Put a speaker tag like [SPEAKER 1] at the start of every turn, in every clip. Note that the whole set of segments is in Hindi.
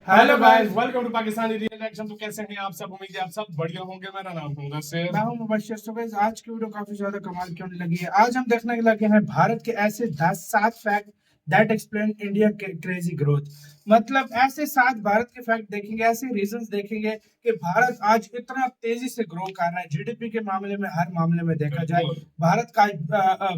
[SPEAKER 1] Hello guys, welcome to Pakistani real action. तो कैसे हैं आप सब? उम्मीद है आप सब बढ़िया होंगे। मेरा नाम है मुदस्सिर,
[SPEAKER 2] मैं हूं मुबश्शिर। तो गाइस आज की वीडियो काफी ज्यादा कमाल की होने लगी है। आज हम देखने लगे हैं भारत के ऐसे 7 फैक्ट दैट एक्सप्लेन इंडिया के क्रेजी ग्रोथ। मतलब ऐसे 7 भारत के फैक्ट देखेंगे, ऐसे रीजंस देखेंगे कि भारत आज इतना तेजी से ग्रो कर रहा है। जीडीपी के मामले में, हर मामले में देखा जाए भारत का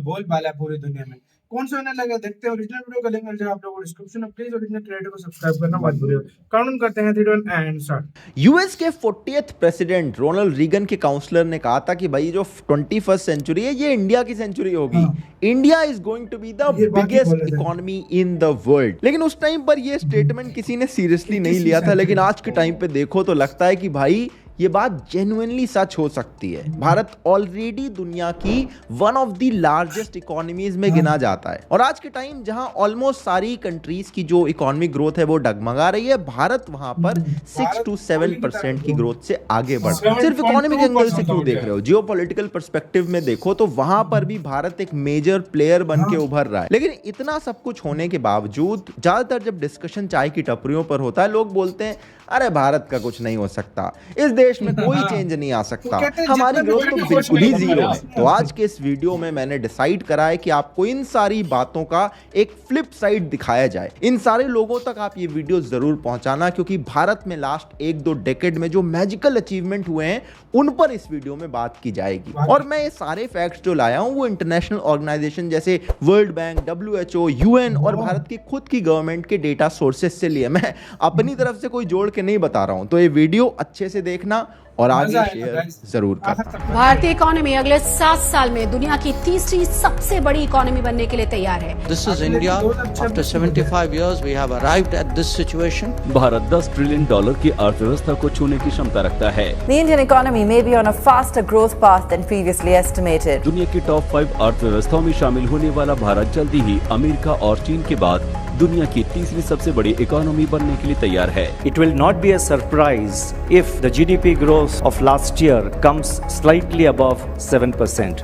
[SPEAKER 2] बोलबाला है पूरी दुनिया में। कौन सा होने लगा देखते हैं। ओरिजिनल वीडियो का लिंक मिल जाएगा आप लोगों को डिस्क्रिप्शन में। प्लीज ओरिजिनल क्रिएटर को सब्सक्राइब करना मत भूलिए। काउंट करते हैं 3 2 1 एंड स्टार्ट।
[SPEAKER 3] यूएस के 40th प्रेसिडेंट रोनाल्ड रीगन के काउंसलर ने कहा था कि भाई जो 21st सेंचुरी है ये इंडिया की सेंचुरी होगी। India is going to be the biggest economy in the world. लेकिन उस टाइम पर ये स्टेटमेंट किसी ने सीरियसली नहीं लिया था। लेकिन आज के टाइम पे देखो तो लगता है कि भाई ये बात जेन्युइनली सच हो सकती है। भारत ऑलरेडी दुनिया की one of the largest economies में गिना जाता है। और आज के टाइम जहां ऑलमोस्ट सारी कंट्रीज की जो इकोनॉमिक ग्रोथ है वो डगमगा रही है, भारत वहां पर 6 to 7% की ग्रोथ से आगे बढ़ रहा है। सिर्फ इकोनॉमिक एंगल से क्यों देख रहे हो, जियोपॉलिटिकल पर्सपेक्टिव में देखो तो वहां पर भी भारत एक मेजर प्लेयर बन के उभर रहा है। लेकिन इतना सब कुछ होने के बावजूद ज्यादातर जब डिस्कशन चाय की टपरियों पर होता है, लोग बोलते हैं अरे भारत का कुछ नहीं हो सकता, इस देश में कोई चेंज नहीं आ सकता, हमारी ग्रोथ तो बिल्कुल ही जीरो है। तो आज के इस वीडियो में मैंने डिसाइड करा है कि आपको इन सारी बातों का एक फ्लिप साइड दिखाया जाए। इन सारे लोगों तक आप ये वीडियो जरूर पहुंचाना, क्योंकि भारत में लास्ट 1-2 डेकेड में जो मैजिकल अचीवमेंट हुए हैं उन पर इस वीडियो में बात की जाएगी। और मैं ये सारे फैक्ट्स जो लाया हूं वो इंटरनेशनल ऑर्गेनाइजेशन जैसे वर्ल्ड बैंक, WHO, UN और भारत की खुद की गवर्नमेंट के डेटा सोर्सेस से लिए। मैं अपनी तरफ से कोई जोड़ के नहीं बता रहा हूं। तो ये वीडियो अच्छे से देखना और आगे शेयर जरूर करना।
[SPEAKER 4] भारतीय इकोनॉमी अगले 7 साल में दुनिया की तीसरी सबसे बड़ी इकोनॉमी बनने के लिए तैयार है।
[SPEAKER 5] This is India. After 75 years, we have arrived at this situation.
[SPEAKER 6] Bharat $10 trillion की अर्थव्यवस्था को छूने की क्षमता रखता है।
[SPEAKER 7] The Indian economy may be on a faster growth path than previously estimated.
[SPEAKER 6] दुनिया की टॉप 5 अर्थव्यवस्थाओं में शामिल होने वाला भारत जल्दी ही अमेरिका और चीन के बाद दुनिया की तीसरी सबसे बड़ी इकोनॉमी बनने के लिए तैयार है।
[SPEAKER 8] It will not be a surprise if the GDP growth of last year comes slightly above 7%.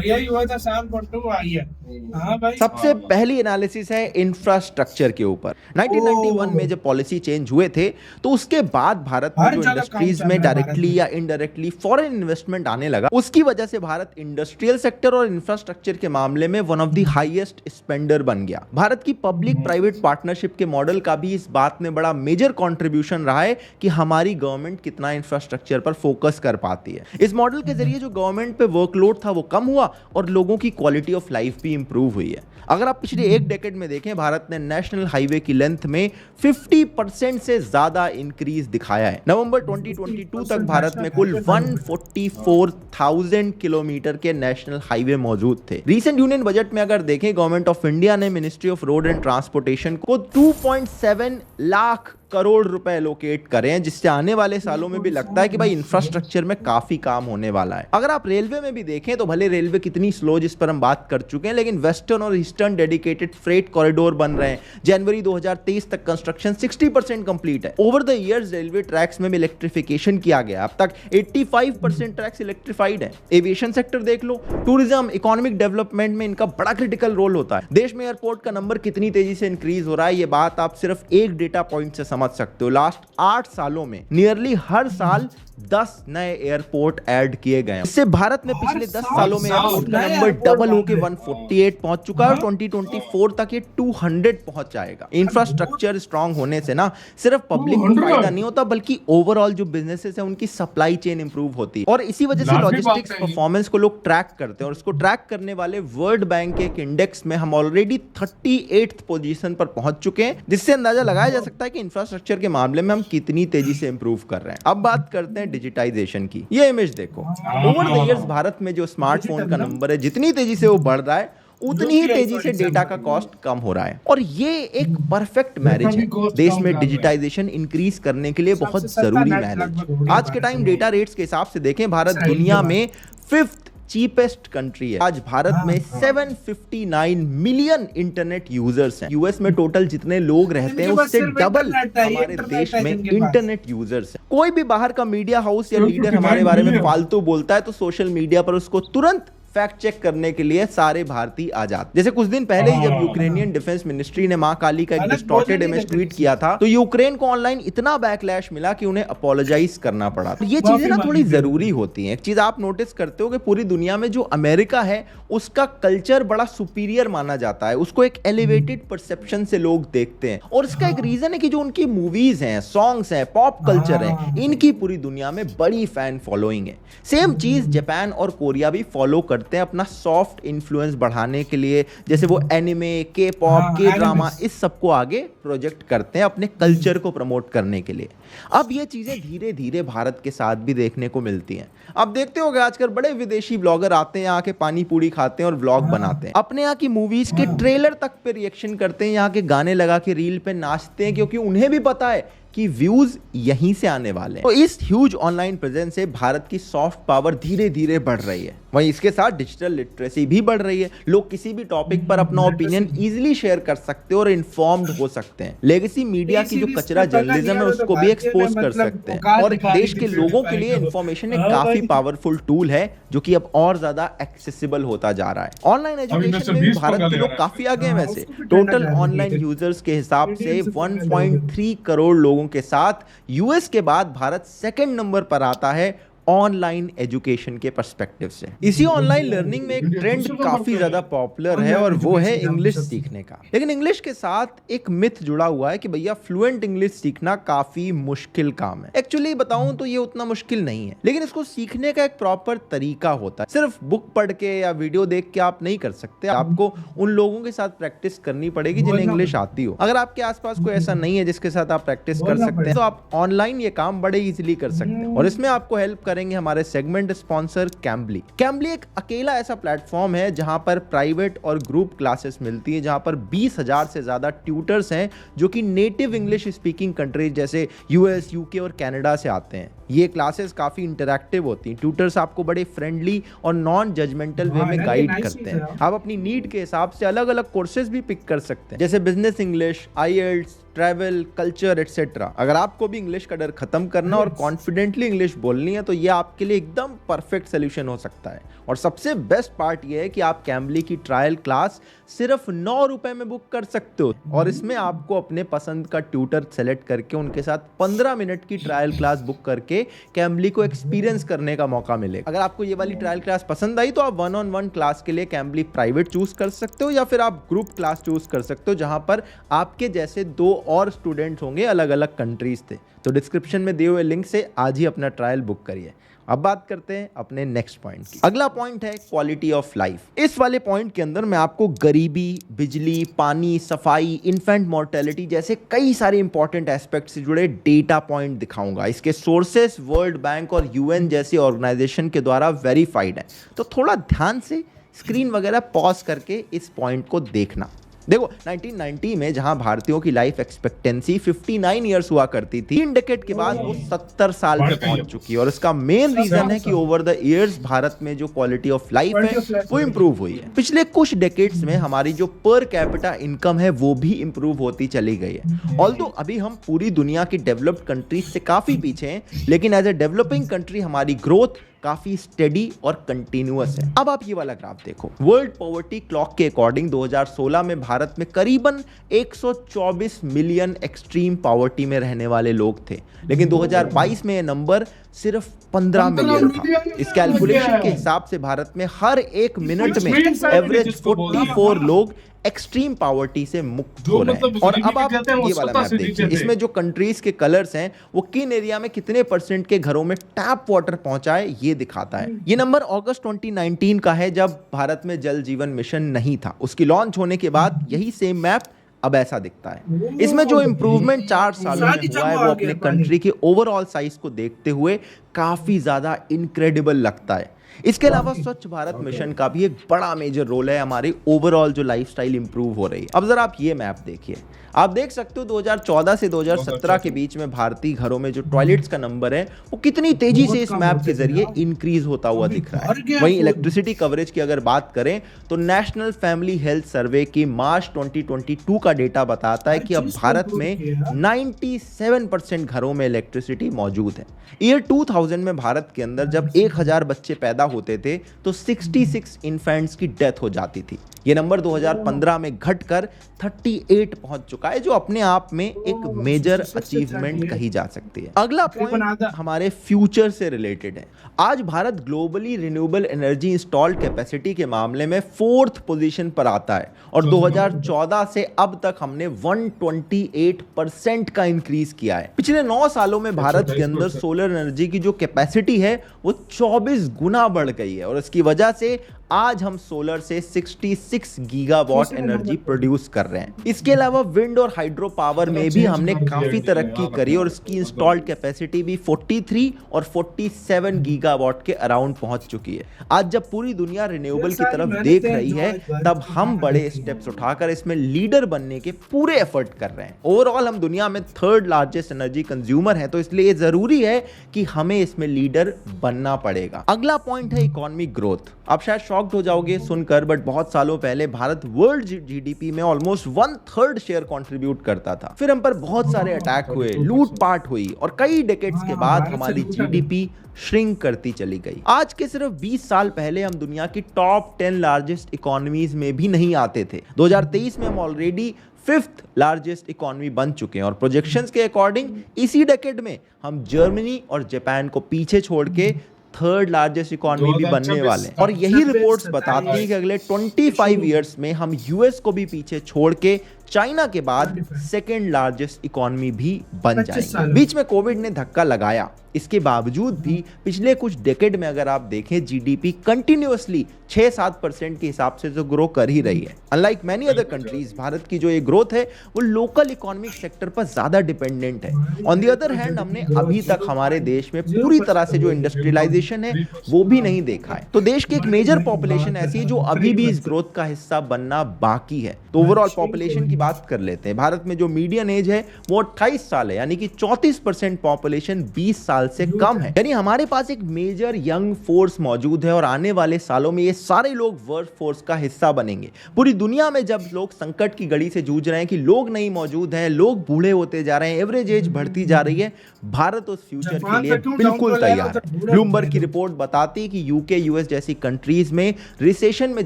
[SPEAKER 2] यही हुआ था 7.2 आई है। हाँ भाई,
[SPEAKER 3] सबसे पहली एनालिसिस है इंफ्रास्ट्रक्चर के ऊपर। 1991 में जब पॉलिसी चेंज हुए थे तो उसके बाद भारत में जो इंडस्ट्रीज में डायरेक्टली या इनडायरेक्टली फॉरेन इन्वेस्टमेंट आने लगा, उसकी वजह से भारत इंडस्ट्रियल सेक्टर और इंफ्रास्ट्रक्चर के मामले में one of the highest spender बन गया। भारत की पब्लिक प्राइवेट पार्टनरशिप के मॉडल का भी इस बात में बड़ा मेजर कॉन्ट्रीब्यूशन रहा है कि हमारी गवर्नमेंट कितना इंफ्रास्ट्रक्चर पर फोकस कर पाती है। इस मॉडल के जरिए जो गवर्नमेंट पे वर्कलोड था वो कम हुआ और लोगों की क्वालिटी ऑफ लाइफ भी इंप्रूव हुई है। अगर आप पिछले एक डेकेड में देखें, भारत ने नेशनल हाईवे की लेंथ में 50% से ज्यादा इंक्रीज दिखाया है। नवंबर 2022 तक भारत में कुल 144,000 किलोमीटर के नेशनल हाईवे मौजूद थे। रीसेंट यूनियन बजट में अगर देखें, गवर्नमेंट ऑफ इंडिया ने ministry of road and transportation को 2.7 लाख करोड़ रुपए एलोकेट करें, जिससे आने वाले सालों में भी लगता है कि भाई इंफ्रास्ट्रक्चर में काफी काम होने वाला है। अगर आप रेलवे में भी देखें तो भले रेलवे कितनी स्लो, जिस पर हम बात कर चुके हैं, लेकिन वेस्टर्न और ईस्टर्न डेडिकेटेड फ्रेट कॉरिडोर बन रहे हैं। जनवरी 2023 तक कंस्ट्रक्शन 60% कंप्लीट है। Over the years railway tracks में भी इलेक्ट्रिफिकेशन किया गया। अब तक 85% ट्रैक्स इलेक्ट्रिफाइड है। एविएशन सेक्टर देख लो, टूरिज्म, इकोनॉमिक डेवलपमेंट में इनका बड़ा क्रिटिकल रोल होता है। देश में एयरपोर्ट का नंबर कितनी तेजी से इंक्रीज हो रहा है, ये बात आप सिर्फ एक डेटा पॉइंट से समझ सकते हो। लास्ट 8 सालों में नियरली हर साल 10 नए एयरपोर्ट ऐड किए गए। इससे भारत में पिछले 10 सालों में एयरपोर्ट का नंबर डबल होकर 148 पहुंच चुका है और 2024 तक ये 200 पहुंच जाएगा। इंफ्रास्ट्रक्चर स्ट्रांग होने से ना सिर्फ पब्लिक को फायदा नहीं होता, बल्कि ओवरऑल जो बिजनेसेस है उनकी सप्लाई चेन इंप्रूव होती है। और इसी वजह से लॉजिस्टिक्स परफॉर्मेंस को लोग ट्रैक करते हैं और उसको ट्रैक करने वाले वर्ल्ड बैंक के एक इंडेक्स में हम ऑलरेडी 38th पोजीशन पर पहुंच चुके हैं, जिससे अंदाजा लगाया जा सकता है कि इंफ्रास्ट्रक्चर के मामले में हम कितनी तेजी से इंप्रूव कर रहे हैं। अब बात करते हैं डिजिटाइजेशन की। ये इमेज देखो, ओवर द इयर्स भारत में जो स्मार्टफोन का नंबर है, जितनी तेजी से वो बढ़ रहा है उतनी ही तेजी से डेटा का कॉस्ट कम हो रहा है। और ये एक परफेक्ट मैरिज है। देश में डिजिटाइजेशन इंक्रीज करने के लिए बहुत जरूरी मैरिज। आज के टाइम डेटा रेट्स के हिसाब से देखें, भारत दुनिया में 5th चीपेस्ट कंट्री है। आज भारत में 759 मिलियन इंटरनेट यूजर्स हैं। यूएस में टोटल जितने लोग रहते हैं उससे डबल हमारे देश में इंटरनेट यूजर्स हैं। कोई भी बाहर का मीडिया हाउस या लीडर हमारे बारे में फालतू बोलता है तो सोशल मीडिया पर उसको तुरंत फैक्ट चेक करने के लिए सारे भारतीय आ जाते। जैसे कुछ दिन पहले ही जब यूक्रेनियन डिफेंस मिनिस्ट्री ने मां काली का एक डिस्टॉर्टेड इमेज ट्वीट किया था, तो यूक्रेन को ऑनलाइन इतना बैकलैश मिला कि उन्हें अपोलोजाइज करना पड़ा। तो ये चीजें ना थोड़ी जरूरी होती हैं। एक चीज आप नोटिस करते हो कि पूरी दुनिया में जो अमेरिका है उसका कल्चर बड़ा सुपीरियर माना जाता है, उसको एक एलिवेटेड परसेप्शन से लोग देखते हैं, और इसका एक रीजन है कि जो उनकी मूवीज हैं, सॉन्ग्स हैं, पॉप कल्चर है, इनकी पूरी दुनिया में बड़ी फैन फॉलोइंग है। सेम चीज जापान और कोरिया भी फॉलो करते हैं अपना सॉफ्ट इन्फ्लुएंस बढ़ाने के लिए। जैसे वो एनिमे, के पॉप, के ड्रामा, इस सबको आगे प्रोजेक्ट करते हैं अपने कल्चर को प्रमोट करने के लिए। अब ये चीजें धीरे धीरे भारत के साथ भी देखने को मिलती हैं। अब देखते होगे आजकल बड़े विदेशी ब्लॉगर आते हैं, यहाँ के पानी पूरी खाते हैं और व्लॉग बनाते हैं, अपने यहाँ की मूवीज के ट्रेलर तक पे रिएक्शन करते हैं, यहाँ के गाने लगा के रील पे नाचते हैं, क्योंकि उन्हें भी पता है कि व्यूज यहीं से आने वाले हैं। तो इस ह्यूज ऑनलाइन प्रेजेंस से भारत की सॉफ्ट पावर धीरे धीरे बढ़ रही है। वहीं इसके साथ डिजिटल लिटरेसी भी बढ़ रही है। लोग किसी भी टॉपिक पर अपना ओपिनियन इजीली शेयर कर सकते हैं और इन्फॉर्म्ड हो सकते हैं। लेगेसी मीडिया की जो कचरा जर्नलिज्म है उसको भी एक्सपोज कर सकते हैं, और देश के लोगों के लिए इन्फॉर्मेशन एक काफी पावरफुल टूल है जो कि अब और ज्यादा एक्सेसिबल होता जा रहा है। ऑनलाइन एजुकेशन में भी भारत के लोग काफी आगे हैं। वैसे टोटल ऑनलाइन यूजर्स के हिसाब से 1.3 करोड़ लोगों के साथ यूएस के बाद भारत सेकंड नंबर पर आता है ऑनलाइन एजुकेशन के पर्सपेक्टिव से। इसी ऑनलाइन लर्निंग में एक ट्रेंड काफी ज्यादा पॉपुलर है, और वो है इंग्लिश सीखने का। लेकिन इंग्लिश के साथ एक मिथ जुड़ा हुआ है कि भैया फ्लुएंट इंग्लिश सीखना काफी मुश्किल काम है। एक्चुअली बताऊं तो ये उतना मुश्किल नहीं है, लेकिन इसको सीखने का एक प्रॉपर तरीका होता है। सिर्फ बुक पढ़ के या वीडियो देख के आप नहीं कर सकते, आपको उन लोगों के साथ प्रैक्टिस करनी पड़ेगी जिन्हें इंग्लिश आती हो। अगर आपके आसपास कोई ऐसा नहीं है जिसके साथ आप प्रैक्टिस कर सकते हैं, तो आप ऑनलाइन ये काम बड़े इजीली कर सकते हैं। और इसमें आपको हेल्प करेंगे हमारे सेगमेंट स्पॉन्सर कैम्बली। कैम्बली एक अकेला ऐसा प्लेटफॉर्म है जहां पर प्राइवेट और ग्रुप क्लासेस मिलती है, जहां पर 20,000 से ज्यादा ट्यूटर्स हैं जो कि नेटिव इंग्लिश स्पीकिंग कंट्रीज जैसे यूएस, यूके और कनाडा से आते हैं। ये क्लासेस काफी इंटरैक्टिव होती हैं। ट्यूटर्स आपको बड़े फ्रेंडली और नॉन जजमेंटल वे में गाइड करते हैं। आप अपनी नीड के हिसाब से अलग अलग कोर्सेज भी पिक कर सकते हैं, जैसे business English, IELTS, travel, culture etcetera. अगर आपको भी इंग्लिश का डर खत्म करना और कॉन्फिडेंटली इंग्लिश बोलनी है तो ये आपके लिए एकदम परफेक्ट सोल्यूशन हो सकता है। और सबसे बेस्ट पार्ट ये है कि आप कैम्बली की ट्रायल क्लास सिर्फ 9 रुपए में बुक कर सकते हो, और इसमें आपको अपने पसंद का ट्यूटर सेलेक्ट करके उनके साथ 15 मिनट की ट्रायल क्लास बुक करके कैम्बली को एक्सपीरियंस करने का मौका मिलेगा। अगर आपको ये वाली ट्रायल क्लास पसंद आई तो आप 1-on-1 क्लास के लिए कैम्बली प्राइवेट चूज कर सकते हो, या फिर आप ग्रुप क्लास चूज कर सकते हो जहां पर आपके जैसे 2 और स्टूडेंट्स होंगे अलग अलग कंट्रीज से। तो डिस्क्रिप्शन में दिए हुए लिंक से आज ही अपना ट्रायल बुक करिए। अब बात करते हैं अपने नेक्स्ट पॉइंट की। अगला पॉइंट है क्वालिटी ऑफ लाइफ। इस वाले पॉइंट के अंदर मैं आपको गरीबी, बिजली, पानी, सफाई, इन्फेंट मोर्टेलिटी जैसे कई सारे इंपॉर्टेंट एस्पेक्ट से जुड़े डेटा पॉइंट दिखाऊंगा। इसके सोर्सेस वर्ल्ड बैंक और यूएन जैसी ऑर्गेनाइजेशन के द्वारा वेरीफाइड है। तो थोड़ा ध्यान से स्क्रीन वगैरह पॉज करके इस पॉइंट को देखना। देखो 1990 में जहां भारतीयों की लाइफ एक्सपेक्टेंसी 59 इयर्स हुआ करती थी, 3 डेकेड के बाद वो 70 साल पे पहुंच चुकी है। और इसका मेन रीजन है कि ओवर द इयर्स भारत में जो क्वालिटी ऑफ लाइफ है वो इंप्रूव हुई है। पिछले कुछ डेकेड्स में हमारी जो पर कैपिटा इनकम है वो भी इंप्रूव होती चली गई है। ऑल्दो अभी हम पूरी दुनिया की डेवलप्ड कंट्रीज से काफी पीछे हैं, लेकिन एज ए डेवलपिंग कंट्री हमारी ग्रोथ काफी स्टेडी और कंटिन्यूअस है। अब आप ये वाला ग्राफ देखो। वर्ल्ड पॉवर्टी क्लॉक के अकॉर्डिंग 2016 में भारत में करीबन 124 मिलियन एक्सट्रीम पॉवर्टी में रहने वाले लोग थे, लेकिन 2022 में ये नंबर सिर्फ 15 मिलियन था। इस कैलकुलेशन के हिसाब से भारत में हर 1 मिनट में एवरेज 44 लोग एक्सट्रीम पॉवर्टी से मुक्त हो रहे हैं। और अब आप ये वाला मैप देखिए, इसमें जो कंट्रीज के कलर्स हैं वो किन एरिया में कितने % के घरों में टैप वाटर पहुंचा है ये दिखाता है। ये नंबर अगस्त 2019 का है, जब भारत में जल जीवन मिशन नहीं था। उसकी लॉन्च होने के बाद यही सेम मैप अब ऐसा दिखता है। इसमें जो इंप्रूवमेंट 4 सालों में हुआ है वो अपने कंट्री के ओवरऑल साइज को देखते हुए काफी ज्यादा इनक्रेडिबल लगता है। इसके अलावा स्वच्छ भारत मिशन का भी एक बड़ा मेजर रोल है हमारी ओवरऑल जो लाइफस्टाइल इंप्रूव हो रही है। अब जरा आप ये मैप देखिए, आप देख सकते हो 2014 से 2017 के बीच में भारतीय घरों में जो टॉयलेट्स का नंबर है वो कितनी तेजी से इस मैप के जरिए इंक्रीज होता हुआ दिख रहा है। वहीं इलेक्ट्रिसिटी कवरेज की अगर बात करें तो नेशनल फैमिली हेल्थ सर्वे की मार्च 2022 का डेटा बताता है कि अब भारत में 97% घरों में इलेक्ट्रिसिटी मौजूद है। ईयर 2000 में भारत के अंदर जब 1000 बच्चे पैदा होते थे तो 66 इन्फेंट्स की डेथ हो जाती थी। ये नंबर 2015 में घटकर 38 पहुंच चुका है, जो अपने आप में एक मेजर अचीवमेंट कही जा सकती है। अगला पॉइंट हमारे फ्यूचर से रिलेटेड है। आज Bharat globally renewable energy installed capacity के मामले में 4th पोजीशन पर आता है और 2014 से अब तक हमने 128% का इंक्रीज किया है। पिछले 9 सालों में भारत के अंदर सोलर एनर्जी की जो कैपेसिटी है वो 24 गुना बढ़ गई है और इसकी वजह से आज हम सोलर से 66 गीगावाट एनर्जी प्रोड्यूस कर रहे हैं। इसके अलावा विंड और हाइड्रो पावर में भी हमने काफी तरक्की करी और इसकी इंस्टॉल्ड कैपेसिटी भी 43 और 47 गीगावाट के अराउंड पहुंच चुकी है। आज जब पूरी दुनिया रिन्यूएबल की तरफ देख रही है तब हम बड़े स्टेप्स उठाकर इसमें लीडर बनने के पूरे एफर्ट कर रहे हैं। ओवरऑल हम दुनिया में 3rd लार्जेस्ट एनर्जी कंज्यूमर है, तो इसलिए जरूरी है कि हमें इसमें लीडर बनना पड़ेगा। अगला पॉइंट है इकोनॉमिक ग्रोथ। आप शायद शॉक्ड हो जाओगे सुनकर, बट बहुत सालों पहले भारत वर्ल्ड जीडीपी में ऑलमोस्ट 1/3 शेयर कंट्रीब्यूट करता था। फिर हम पर बहुत सारे अटैक हुए, लूटपाट हुई और कई डेकेड्स के बाद हमारी जीडीपी श्रिंक करती चली गई। आज के सिर्फ 20 साल पहले हम दुनिया की टॉप 10 लार्जेस्ट इकोनॉमीज में भी नहीं आते थे। 2023 में हम ऑलरेडी 5th लार्जेस्ट इकोनॉमी बन चुके हैं और प्रोजेक्शंस के अकॉर्डिंग इसी डेकेड में हम जर्मनी और जापान को पीछे छोड़ के 3rd लार्जेस्ट इकोनॉमी भी बनने वाले हैं। और यही रिपोर्ट्स बताती हैं कि अगले 25 इयर्स में हम यूएस को भी पीछे छोड़ के चाइना के बाद 2nd लार्जेस्ट इकोनॉमी भी बन जाएंगे। बीच में कोविड ने धक्का लगाया, इसके बावजूद भी पिछले कुछ डेकेड में अगर आप देखें जीडीपी कंटिन्यूअसली 6-7% के हिसाब से तो ग्रो कर ही रही है। Unlike many other countries, Bharat की जो ये ग्रोथ है वो लोकल इकोनॉमिक सेक्टर पर ज्यादा डिपेंडेंट है। ऑन दी अदर हैंड हमने अभी तक हमारे देश में पूरी तरह से जो इंडस्ट्रियलाइजेशन है वो भी नहीं देखा है। तो देश की एक मेजर पॉपुलेशन ऐसी है जो अभी भी इस ग्रोथ का हिस्सा बनना बाकी है। तो ओवरऑल पॉपुलेशन की बात कर लेते हैं। भारत में जो मीडियन एज है वो 28 साल है, यानी कि 34% पॉपुलेशन 20 साल से कम है। यानी हमारे पास एक मेजर यंग फोर्स मौजूद है और आने वाले सालों में ये सारे लोग वर्क फोर्स का हिस्सा बनेंगे। पूरी दुनिया में जब लोग संकट की घड़ी से जूझ रहे हैं कि लोग नहीं मौजूद हैं, लोग बूढ़े होते जा रहे हैं, एवरेज एज बढ़ती जा रही है, भारत उस फ्यूचर के लिए बिल्कुल तैयार है। ब्लूमबर्ग की रिपोर्ट बताती है कि यूके, यूएस जैसी कंट्रीज में रिसेशन में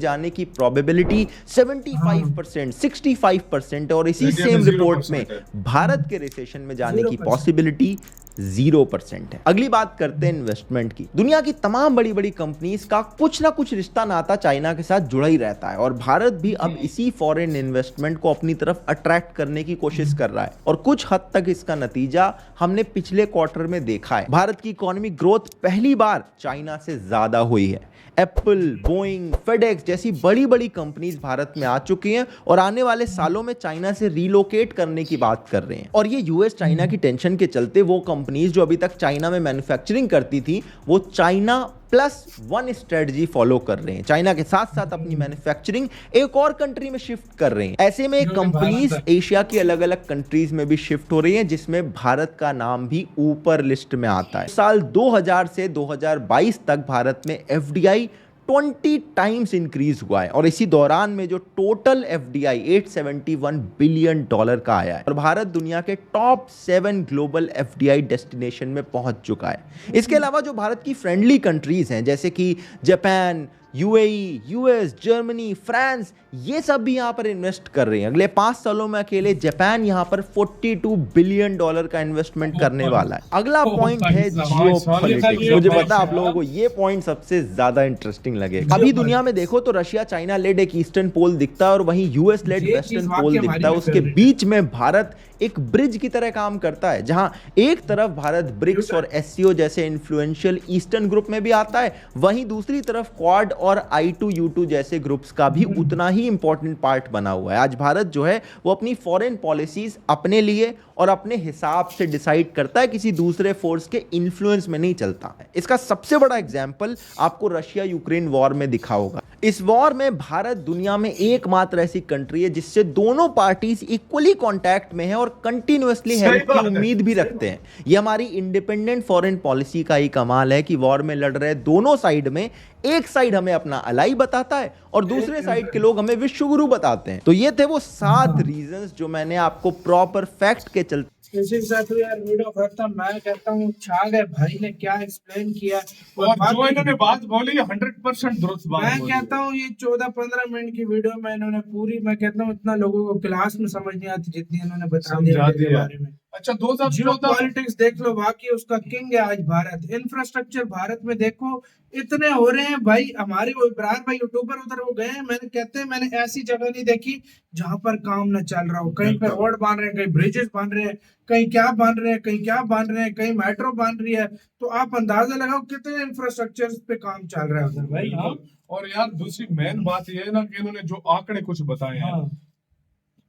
[SPEAKER 3] जाने की प्रोबेबिलिटी 75%, 65% और इसी सेम रिपोर्ट में भारत के रिसेशन में जाने की पॉसिबिलिटी 0% है। अगली बात करते हैं इन्वेस्टमेंट की। दुनिया की तमाम बड़ी बड़ी कंपनीज का कुछ ना कुछ रिश्ता नाता चाइना के साथ जुड़ा ही रहता है और भारत भी अब इसी फॉरेन इन्वेस्टमेंट को अपनी तरफ अट्रैक्ट करने की कोशिश कर रहा है और कुछ हद तक इसका नतीजा हमने पिछले क्वार्टर में देखा है। भारत की इकोनॉमिक ग्रोथ पहली बार चाइना से ज्यादा हुई है। एप्पल, बोइंग, फेडेक्स जैसी बड़ी बड़ी कंपनीज भारत में आ चुकी हैं और आने वाले सालों में चाइना से रिलोकेट करने की बात कर रहे हैं। और ये यूएस चाइना की टेंशन के चलते वो कंपनीज जो अभी तक चाइना में मैन्युफैक्चरिंग करती थी वो चाइना +1 स्ट्रेटजी फॉलो कर रहे हैं। चाइना के साथ साथ अपनी मैन्युफैक्चरिंग एक और कंट्री में शिफ्ट कर रहे हैं। ऐसे में कंपनीज एशिया की अलग अलग कंट्रीज में भी शिफ्ट हो रही हैं, जिसमें भारत का नाम भी ऊपर लिस्ट में आता है। साल 2000 से 2022 तक भारत में एफडीआई 20 टाइम्स इंक्रीज हुआ है और इसी दौरान में जो टोटल एफडीआई $871 बिलियन का आया है और भारत दुनिया के टॉप 7 ग्लोबल एफडीआई डेस्टिनेशन में पहुंच चुका है। इसके अलावा जो भारत की फ्रेंडली कंट्रीज हैं जैसे कि Japan, UAE, US, Germany, France, ये सब भी यहाँ पर इन्वेस्ट कर रहे हैं। अगले 5 सालों में अकेले जापान यहाँ पर $42 बिलियन का इन्वेस्टमेंट करने वाला है। अगला पॉइंट है जियोपॉलिटिक्स। मुझे पता आप लोगों को ये पॉइंट सबसे ज्यादा इंटरेस्टिंग लगेगा। अभी दुनिया में देखो तो रशिया चाइना लेड एक ईस्टर्न पोल दिखता है और वहीं यूएस लेड वेस्टर्न पोल दिखता है। उसके बीच में भारत एक ब्रिज की तरह काम करता है, जहां एक तरफ भारत ब्रिक्स और एससीओ जैसे इन्फ्लुएंशियल ईस्टर्न ग्रुप में भी आता है, वहीं दूसरी तरफ क्वाड और I2U2 जैसे ग्रुप्स का भी उतना ही इंपॉर्टेंट पार्ट बना हुआ है। आज भारत जो है वो अपनी फॉरेन पॉलिसीज अपने लिए और अपने हिसाब से डिसाइड करता है, किसी दूसरे फोर्स के इन्फ्लुएंस में नहीं चलता है। इसका सबसे बड़ा एग्जांपल आपको रशिया यूक्रेन वॉर में दिखा होगा। इस वॉर में भारत दुनिया में एकमात्र ऐसी कंट्री है जिससे दोनों पार्टीज इक्वली कांटेक्ट में है और कंटिन्यूअसली हेल्प की उम्मीद भी रखते हैं। यह हमारी इंडिपेंडेंट फॉरेन पॉलिसी का ही कमाल है कि वॉर में लड़ रहे दोनों साइड में एक साइड हमें अपना अलाई बताता है और दूसरे साइड के लोग हमें विश्व गुरु बताते हैं। तो ये थे वो 7 रीजंस जो मैंने आपको प्रॉपर फैक्ट के चलते
[SPEAKER 2] इसी के साथ यार वीडियो खत्म। मैं कहता हूँ छा गए भाई ने क्या एक्सप्लेन किया।
[SPEAKER 1] और जो इन्होंने बात बोली 100% दुरुस्त बात
[SPEAKER 2] मैं
[SPEAKER 1] बोली।
[SPEAKER 2] कहता हूँ ये 14-15 मिनट की वीडियो में इन्होंने पूरी, मैं कहता हूँ इतना लोगों को क्लास में समझ नहीं आती जितनी इन्होंने बता दिया
[SPEAKER 1] समझा
[SPEAKER 2] इसके
[SPEAKER 1] दिया।
[SPEAKER 2] बारे में।
[SPEAKER 1] अच्छा
[SPEAKER 2] जियो
[SPEAKER 1] 2014
[SPEAKER 2] पॉलिटिक्स देख लो, वाकई उसका किंग है आज भारत। इंफ्रास्ट्रक्चर भारत में देखो इतने हो रहे हैं भाई। हमारे वो इब्रार भाई यूट्यूबर उधर वो गए हैं, मैंने कहते हैं मैंने ऐसी जगह नहीं देखी जहां पर काम न चल रहा हो। कहीं पे रोड बन रहे हैं, कहीं ब्रिजेस बन रहे हैं, कहीं क्या बन रहे हैं, कहीं क्या बन रहे हैं, कहीं मेट्रो बन रही है। तो आप अंदाजा लगाओ कितने इंफ्रास्ट्रक्चर पे काम चल रहा है उधर भाई। हाँ
[SPEAKER 1] और यार दूसरी मेन बात ये है ना कि इन्होंने जो आंकड़े कुछ बताए हैं,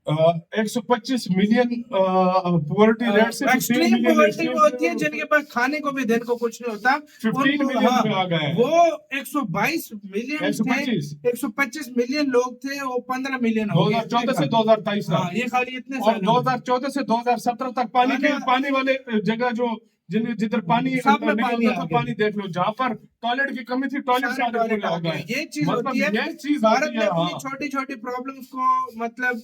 [SPEAKER 2] हाँ
[SPEAKER 1] 125 मिलियन पुअर्टी रेट से 15
[SPEAKER 2] एक्सट्रीम
[SPEAKER 1] मिलियन
[SPEAKER 2] पॉवर्टी वो होती है जिनके पास खाने को भी दिन को कुछ नहीं होता।
[SPEAKER 1] 15
[SPEAKER 2] उनको-
[SPEAKER 1] मिलियन
[SPEAKER 2] हाँ,
[SPEAKER 1] पे आ गए हैं।
[SPEAKER 2] वो 122 मिलियन
[SPEAKER 1] 125
[SPEAKER 2] थे, 125 मिलियन लोग थे, वो 15 मिलियन हो गए।
[SPEAKER 1] 2014 से 2023
[SPEAKER 2] हाँ,
[SPEAKER 1] तक
[SPEAKER 2] ये खाली इतने
[SPEAKER 1] और
[SPEAKER 2] साल में।
[SPEAKER 1] 2014 से 2017 तक पानी वाले जगह जो जिधर पानी
[SPEAKER 2] सब में
[SPEAKER 1] नहीं
[SPEAKER 2] पानी
[SPEAKER 1] होता
[SPEAKER 2] आ
[SPEAKER 1] था,
[SPEAKER 2] गया।
[SPEAKER 1] पानी देख लो, जहाँ पर टॉयलेट की कमी थी टॉयलेट
[SPEAKER 2] सारे
[SPEAKER 1] सारे
[SPEAKER 2] टॉयलेट
[SPEAKER 1] खुले
[SPEAKER 2] आ
[SPEAKER 1] हो
[SPEAKER 2] गए।
[SPEAKER 1] गए।
[SPEAKER 2] ये चीज
[SPEAKER 1] मतलब
[SPEAKER 2] होती है।
[SPEAKER 1] ये चीज
[SPEAKER 2] भारत
[SPEAKER 1] होती
[SPEAKER 2] में
[SPEAKER 1] है,
[SPEAKER 2] अपनी
[SPEAKER 1] हाँ।
[SPEAKER 2] छोटी छोटी प्रॉब्लम्स को मतलब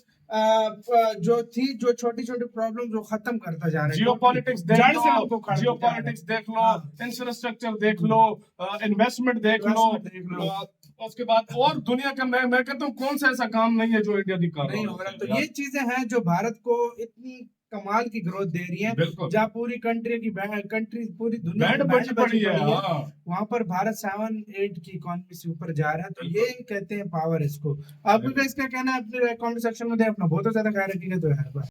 [SPEAKER 2] जो थी, जो छोटी छोटी प्रॉब्लम जो खत्म करता जा रहा है।
[SPEAKER 1] जियो पॉलिटिक्स देख
[SPEAKER 2] जड़ से हमको
[SPEAKER 1] लो,
[SPEAKER 2] उखाड़ता
[SPEAKER 1] जियो
[SPEAKER 2] जा रहा है।
[SPEAKER 1] पॉलिटिक्स देख लो,
[SPEAKER 2] हाँ।
[SPEAKER 1] इंफ्रास्ट्रक्चर देख लो, इन्वेस्टमेंट देख लो,
[SPEAKER 2] Investment देख लो।
[SPEAKER 1] उसके बाद और दुनिया का मैं कहता हूँ कौन सा ऐसा काम नहीं है जो इंडिया की कर
[SPEAKER 2] नहीं हो रहा। तो ये चीजें हैं जो भारत को इतनी कमाल की ग्रोथ दे रही है।
[SPEAKER 1] बिल्कुल।
[SPEAKER 2] जहाँ पूरी कंट्री पूरी दुनिया
[SPEAKER 1] बैंड
[SPEAKER 2] की
[SPEAKER 1] बजी पड़ी है, हाँ।
[SPEAKER 2] वहां पर भारत 7-8 की इकोनॉमी से ऊपर जा रहा है। तो ये कहते हैं पावर इसको। आपको क्या इसका कहना है अपने कमेंट सेक्शन में दे, अपना बहुत ज्यादा ख्याल रखिएगा। तो यार